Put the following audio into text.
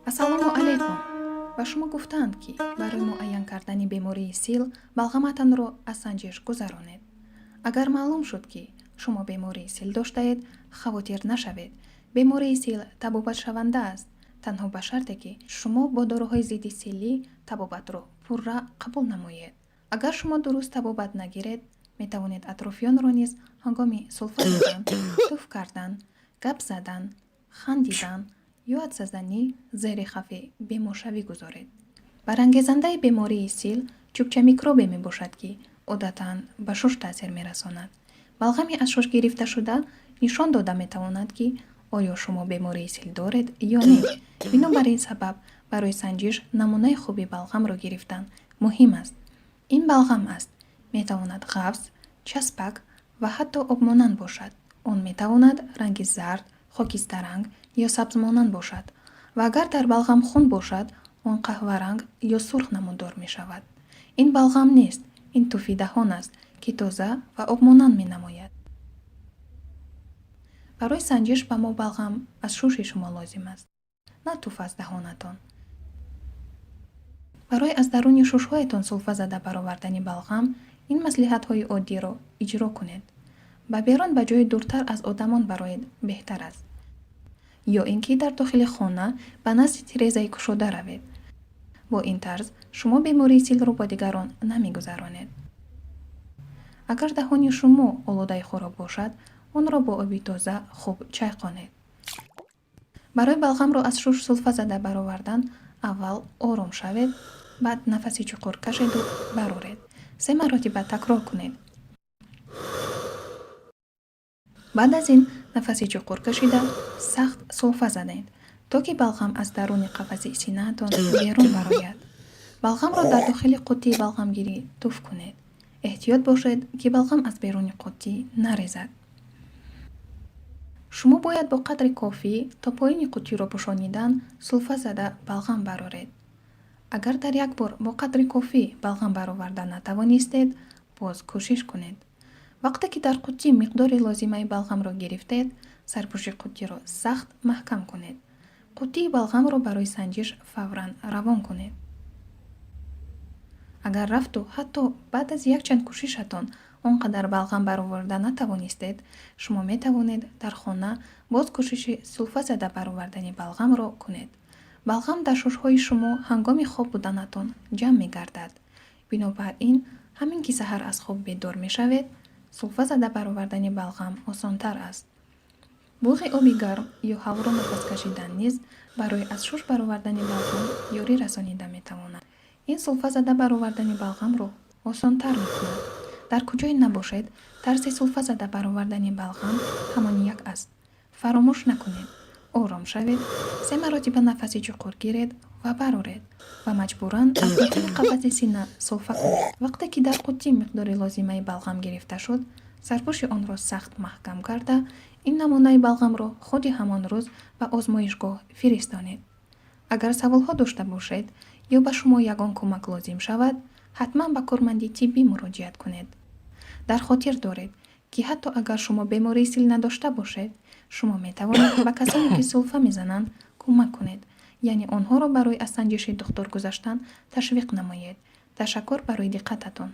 ассалому алайкум. Ба шумо гуфтанд, ки барои муайян кардани бемории сил балғаматонро аз санҷиш гузаронед. Агар маълум шуд, ки шумо бемории сил доштаед, хавотир нашавед. Бемории сил табобатшаванда аст, танҳо ба шарте, ки шумо бо доруҳои зидди силӣ табобатро пурра қабул намоед. Агар шумо дуруст табобат нагиред, метавонед атрофиёнро низ ҳангоми сулфа задан, туф кардан, гап задан, хандидан ё адзазанӣ зери хавфи беморшавӣ гузоред. Барангезандаи бемории сил чӯбча микробе мебошад, ки одатан ба шуш таъсир мерасонад. Балғами аз шуш гирифташуда нишон дода метавонад, ки оё шумо бемории сил доред ё не. Бинобар ин сабаб барои санҷиш намунаи хуби балғамро гирифтан муҳим аст. Ин балғам аст, метавонад ғафс, часпак ва ҳатто обмонанд бошад. Он метавонад ранги зард, хокистаранг ё сабзмонанд бошад ва агар дар балғам хун бошад, он қаҳваранг ё сурх намуддор мешавад. Ин балғам нест, ин туфи даҳон аст, ки тоза ва обмонанд менамояд. Барои санҷиш ба мо балғам аз шуши шумо лозим аст, на туф аз даҳонатон. Барои аз даруни шушҳоятон сулфа зада баровардани балғам, ин маслиҳатҳои оддиро иҷро кунед. ба берон ба ҷои дуртар аз одамон бароед беҳтар аст. ё ин ки дар дохили хона ба назди тирезаи кушода равед. бо ин тарз шумо бемории силро бо дигарон намегузаронед. агар даҳони шумо олодаи хӯрок бошад, онро бо оби тоза хуб чайқонед. барои балғамро аз шуш сулфа зада баровардан, аввал ором шавед, баъд нафаси чуқур кашеду бароред. 3 маротиба такрор кунед. баъд аз ин нафаси чуқур кашида сахт сулфа занед, то ки балғам аз даруни қафаси синаатон берун барояд. балғамро дар дохили қуттии балғамгирӣ туф кунед. эҳтиёт бошед, ки балғам аз беруни қуттӣ нарезад. шумо бояд бо қадри кофӣ то поини қуттиро пӯшонидан сулфа зада балғам бароред. агар дар як бор бо қадри кофӣ балғам бароварда натавонистед, боз кӯшиш кунед. вақте ки дар қуттӣ миқдори лозимаи балғамро гирифтед, сарпӯши қуттиро сахт маҳкам кунед. қуттии балғамро барои санҷиш фавран равон кунед. агар рафту ҳатто баъд аз якчанд кӯшишатон он қадар балғам бароварда натавонистед, шумо метавонед дар хона боз кӯшиши сулфа зада баровардани балғамро кунед. балғам дар шушҳои шумо ҳангоми хоб буданатон ҷамъ мегардад. бинобар ин ҳамин ки саҳар аз хоб бедор мешавед, сулфа зада баровардани балғам осонтар аст. буғи оби гарм ё ҳаворо нафас кашидан низ барои аз шуш баровардани балғам ёрӣ расонида метавонад. ин сулфа зада баровардани балғамро осонтар мекунад. дар куҷое набошед, тарзи сулфа зада баровардани балғам ҳамон як аст. фаромӯш накунед. ором шавед, 3 маротиба нафаси чуқур гиред ва бароред ва маҷбуран аз дохили қафаси сина сулфа кунед. вақте ки дар қуттӣ миқдори лозимаи балғам гирифта шуд, сарпӯши онро сахт маҳкам карда, ин намунаи балғамро худи ҳамон рӯз ба озмоишгоҳ фиристонед. агар саволҳо дошта бошед ё ба шумо ягон кӯмак лозим шавад, ҳатман ба корманди тиббӣ муроҷиат кунед. дар хотир доред, ки ҳатто агар шумо бемории сил надошта бошед, шумо метавонед ба касоне ки сулфа мезананд кӯмак кунед, яъне онҳоро барои аз санҷиши духтур гузаштан ташвиқ намоед. ташаккур барои диққататон.